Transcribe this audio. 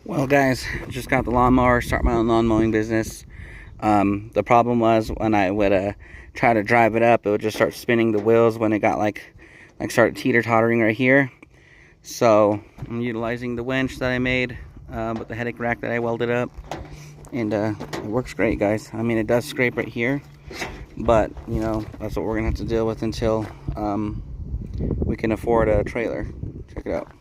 Well, guys, just got the lawnmower, start my own lawn mowing business. The problem was when I would try to drive it up, it would just start spinning the wheels when it got like started teeter-tottering right here. So I'm utilizing the winch that I made with the headache rack that I welded up, and it works great, guys. I mean, it does scrape right here, but you know, that's what we're gonna have to deal with until we can afford a trailer. Check it out.